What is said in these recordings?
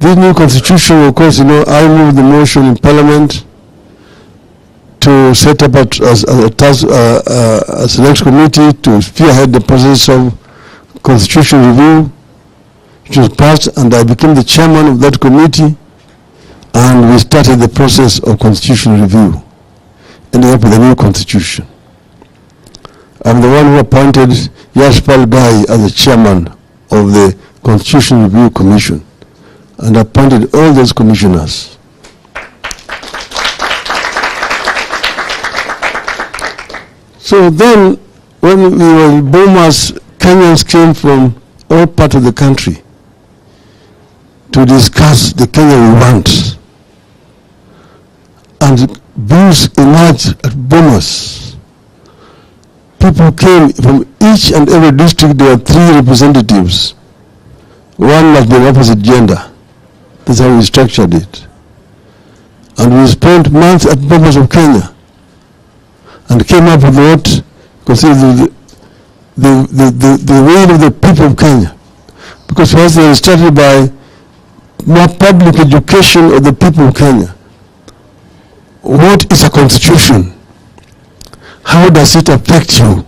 This new constitution, of course, I moved the motion in Parliament to set up a select committee to spearhead the process of constitution review, which was passed, and I became the chairman of that committee, and we started the process of constitution review, ending up with a new constitution. I'm the one who appointed Yashpal Gai as the chairman of the Constitution Review Commission, and appointed all those commissioners. So then, when we were boomers, Kenyans came from all parts of the country to discuss the Kenya we want. And views emerged at boomers. People came from each and every district. There were 3 representatives. One must be an opposite gender. That's how we structured it. And we spent months at boomers of Kenya and came up with what considered the will of the people of Kenya. Because first they started by more public education of the people of Kenya. What is a constitution? How does it affect you?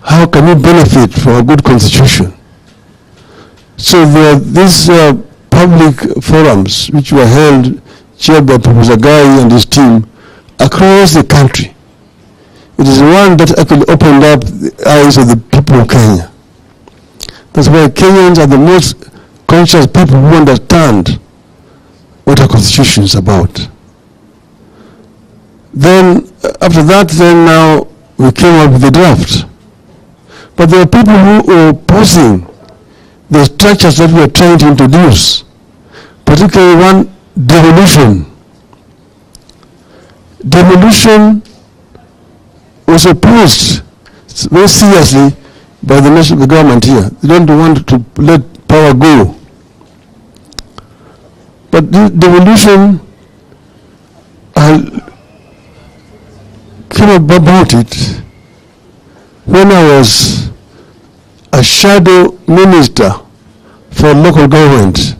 How can you benefit from a good constitution? So there are these public forums which were held, chaired by Professor Gai and his team, across the country. It is one that actually opened up the eyes of the people of Kenya. That's why Kenyans are the most conscious people who understand what a constitution is about. Then, after that, now we came up with the draft. But there are people who were opposing the structures that we are trying to introduce, particularly one, devolution. Devolution was opposed very seriously by the national government here. They don't want to let power go. But the devolution, came about it when I was a shadow minister for local government.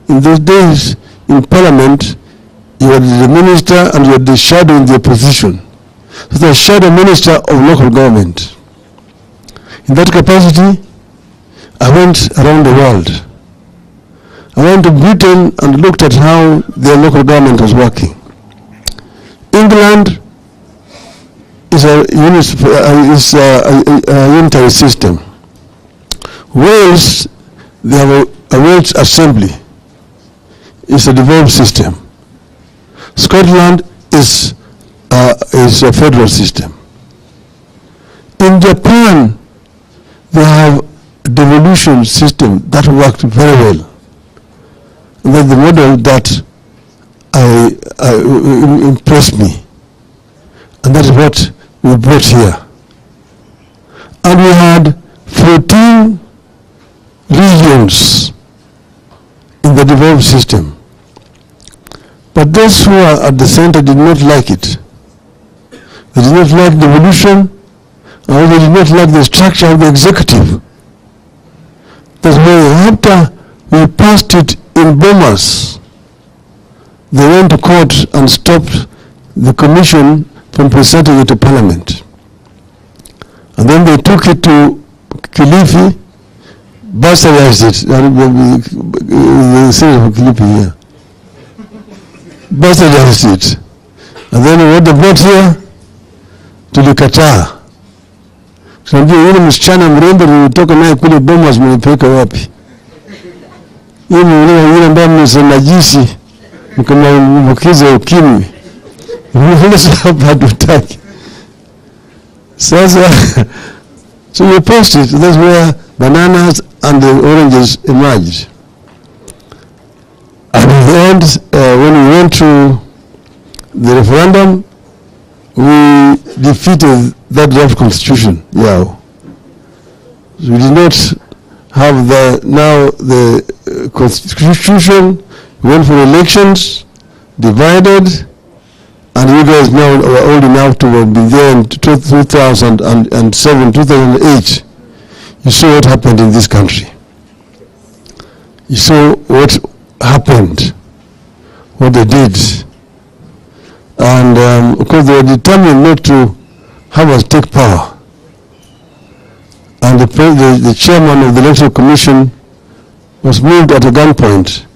In those days in Parliament, you were the minister and you were the shadow in the opposition. So the shadow minister of local government. In that capacity, I went around the world. I went to Britain and looked at how their local government was working. England is a unitary system. Wales, they have a Wales assembly. It's a devolved system. Scotland is a federal system. In Japan, they have a devolution system that worked very well. And that's the model that impressed me. And that is what we brought here. And we had 14 regions in the devolved system. But those who are at the center did not like it. They did not like devolution, or they did not like the structure of the executive. That's why after we passed it in Bomas, they went to court and stopped the commission from presenting it to Parliament. And then they took it to Kilifi, bastardized it, the city of Kilifi here. Bastardized it. And then what they brought here, tulikataa. Tunaambia yule msichana mrembo nilitoka naye kule Bomas mlipeleka wapi? Yule ambaye mnasema mkamwambukiza ukimwi. Yule sababu hatutaki. Sasa, so we posted, that's where bananas and the oranges emerged. And in the end, when we went to the referendum, we defeated that draft constitution. Yeah. So we did not have the constitution. We went for elections, divided, and you guys now are old enough to have been there in 2007, 2008. You saw what happened in this country. You saw what happened, what they did. And of course they were determined not to have us take power. And the chairman of the Electoral Commission was moved at a gunpoint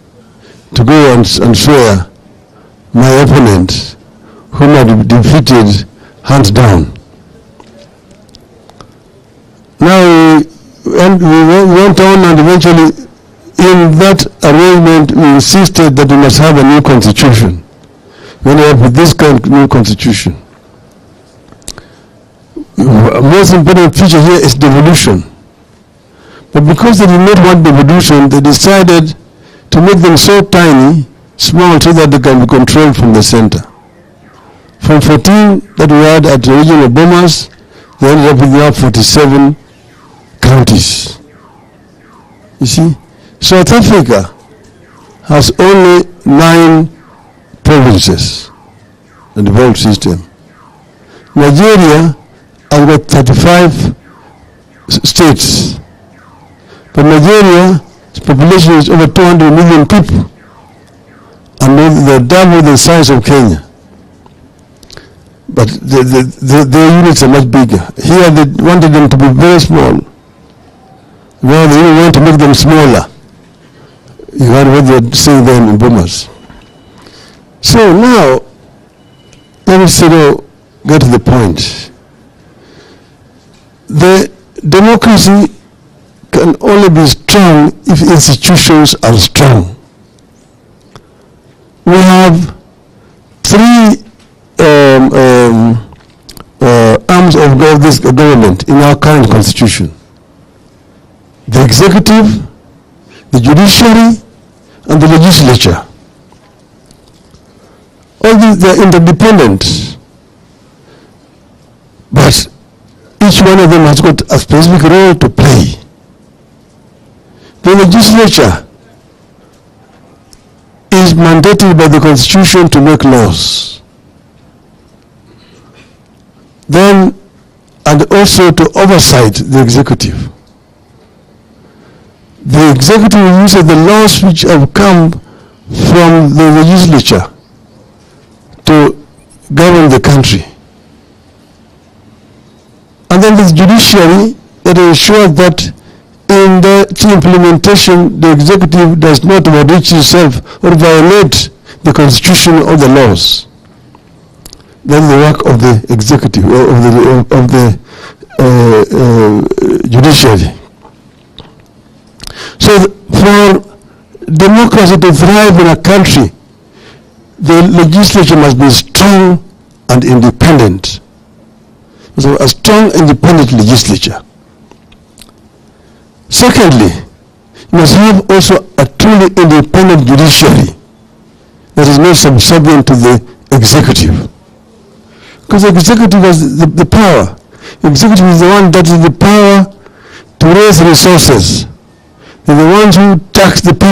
to go and swear my opponent, whom I defeated, hands down. Now we went on, and eventually in that arrangement we insisted that we must have a new constitution. We ended up with this kind of new constitution. The most important feature here is devolution. But because they did not want devolution, they decided to make them so tiny, small, so that they can be controlled from the center. From 14 that we had at the regional bomas, they ended up with now 47 counties. You see? South Africa has only 9 provinces, the devolved system. Nigeria has got 35 states. But Nigeria's population is over 200 million people, and they're double the size of Kenya. But their units are much bigger. Here they wanted them to be very small. Now they even want to make them smaller. You heard what they're saying then in Bomas. So now, let me get to the point. The democracy can only be strong if institutions are strong. We have 3 arms of this government in our current constitution: the executive, the judiciary, and the legislature. All these, they are interdependent, but each one of them has got a specific role to play. The legislature is mandated by the Constitution to make laws. Then, and also to oversight the executive. The executive uses the laws which have come from the legislature to govern the country. And then the judiciary that ensures that in the implementation the executive does not overreach itself or violate the constitution or the laws. That's the work of the executive or of the judiciary. So for democracy to thrive in a country, the legislature must be strong and independent. So a strong, independent legislature. Secondly, you must have also a truly independent judiciary that is not subservient to the executive. Because the executive has the power. The executive is the one that has the power to raise resources. They're the ones who tax the people.